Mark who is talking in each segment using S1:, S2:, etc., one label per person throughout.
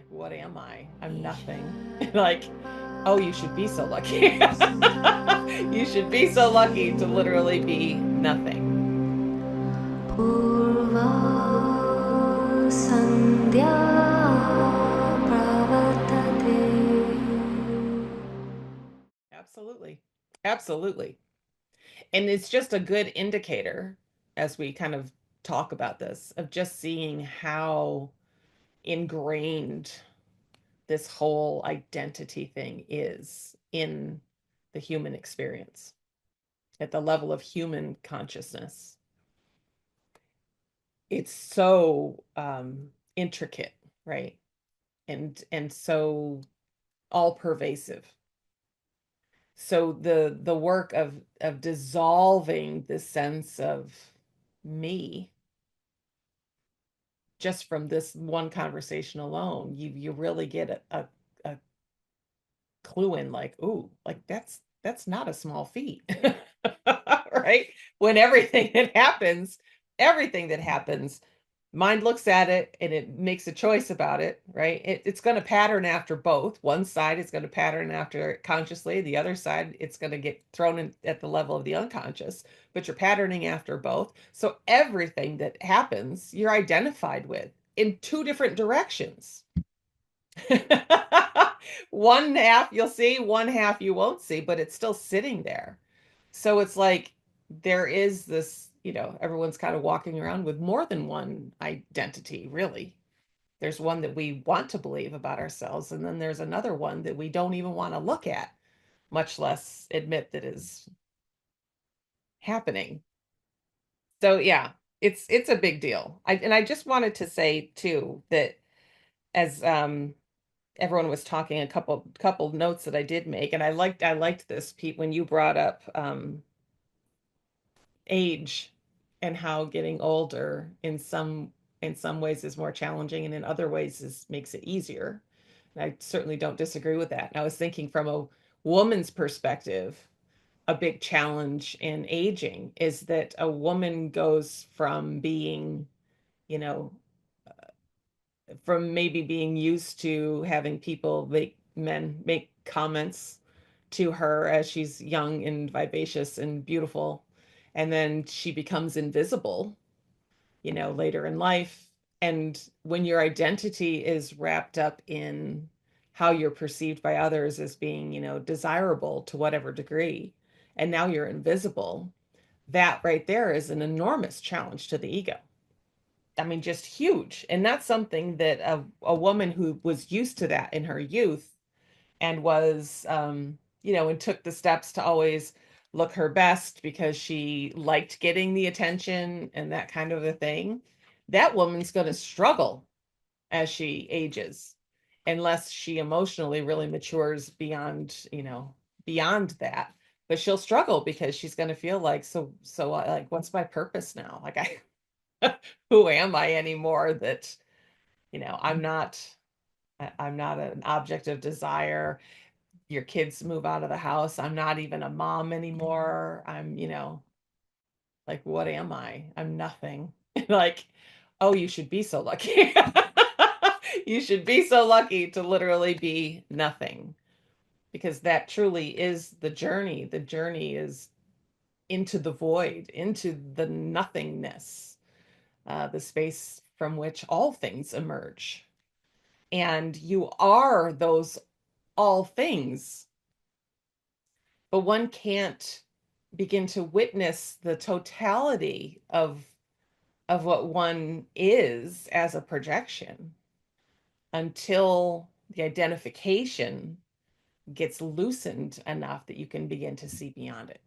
S1: what am I? I'm nothing. Like, oh, you should be so lucky. You should be so lucky to literally be nothing.
S2: पूर्वा सन्ध्या प्रवर्तते।
S1: Absolutely. Absolutely. And it's just a good indicator as we kind of talk about this of just seeing how ingrained this whole identity thing is in the human experience at the level of human consciousness. It's so intricate, right? And so all pervasive. So the work of dissolving the sense of me just from this one conversation alone, you really get a clue in like, ooh, like that's not a small feat. Right? When everything that happens, mind looks at it and it makes a choice about it, right? It's going to pattern after both. One side is going to pattern after it consciously, the other side, it's going to get thrown in at the level of the unconscious, but you're patterning after both. So everything that happens, you're identified with in two different directions. One half you'll see, one half you won't see, but it's still sitting there. So it's like there is this, everyone's kind of walking around with more than one identity, really. There's one that we want to believe about ourselves, and then there's another one that we don't even want to look at, much less admit that is happening. So yeah, it's a big deal. And I just wanted to say too that as everyone was talking, a couple notes that I did make, and I liked this, Pete, when you brought up age and how getting older in some ways is more challenging and in other ways makes it easier. And I certainly don't disagree with that. And I was thinking from a woman's perspective, a big challenge in aging is that a woman goes from being, you know, from maybe being used to having people men make comments to her as she's young and vivacious and beautiful, and then she becomes invisible, later in life. And when your identity is wrapped up in how you're perceived by others as being, desirable to whatever degree, and now you're invisible, that right there is an enormous challenge to the ego. I mean, just huge. And that's something that a woman who was used to that in her youth and was, and took the steps to always look her best because she liked getting the attention and that kind of a thing, that woman's going to struggle as she ages unless she emotionally really matures beyond that. But she'll struggle because she's going to feel like, so like, what's my purpose now? Like, who am I anymore that, I'm not an object of desire. Your kids move out of the house. I'm not even a mom anymore. I'm like, what am I? I'm nothing. Like, oh, you should be so lucky. You should be so lucky to literally be nothing because that truly is the journey. The journey is into the void, into the nothingness, the space from which all things emerge. And you are those all things, but one can't begin to witness the totality of what one is as a projection until the identification gets loosened enough that you can begin to see beyond it.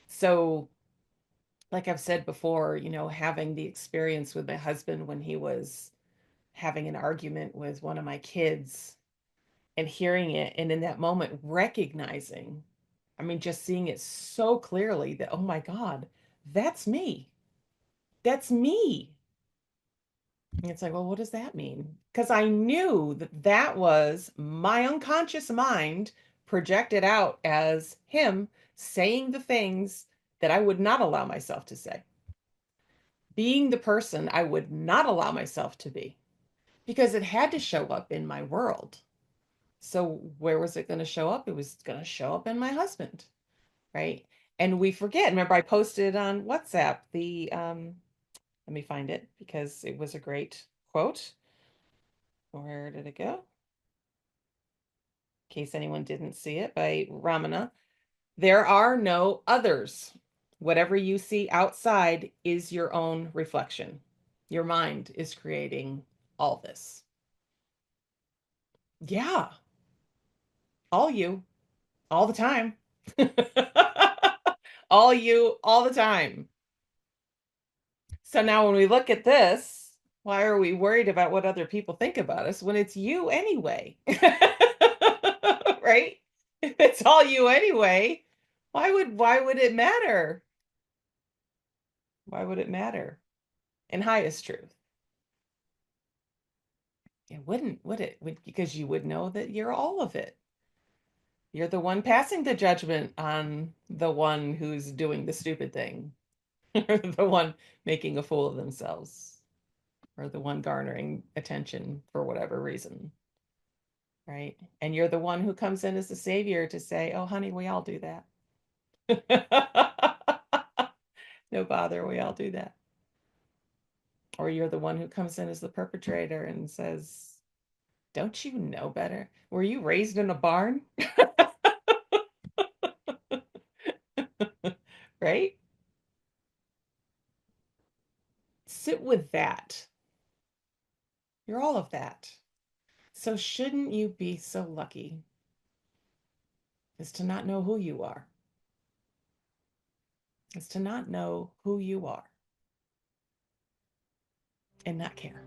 S1: So, like I've said before, having the experience with my husband when he was having an argument with one of my kids and hearing it, and in that moment recognizing, I mean, just seeing it so clearly that, oh my God, that's me. That's me. And it's like, well, what does that mean? Because I knew that that was my unconscious mind projected out as him saying the things that I would not allow myself to say, being the person I would not allow myself to be. because it had to show up in my world. So where was it going to show up? It was going to show up in my husband, right? And we forget. Remember, I posted on WhatsApp the let me find it because it was a great quote. Where did it go? In case anyone didn't see it, by Ramana. There are no others. Whatever you see outside is your own reflection. Your mind is creating all this. Yeah, all you, all the time. All you, all the time. So now when we look at this, why are we worried about what other people think about us when it's you anyway? Right? If it's all you anyway, why would it matter? Why would it matter? In highest truth. It wouldn't, would it? Because you would know that you're all of it. You're the one passing the judgment on the one who's doing the stupid thing, or the one making a fool of themselves, or the one garnering attention for whatever reason, right? And you're the one who comes in as the savior to say, "Oh, honey, we all do that." No bother, we all do that. Or you're the one who comes in as the perpetrator and says, "Don't you know better? Were you raised in a barn?" Right? Sit with that. You're all of that. So shouldn't you be so lucky as to not know who you are? As to not know who you are and not care.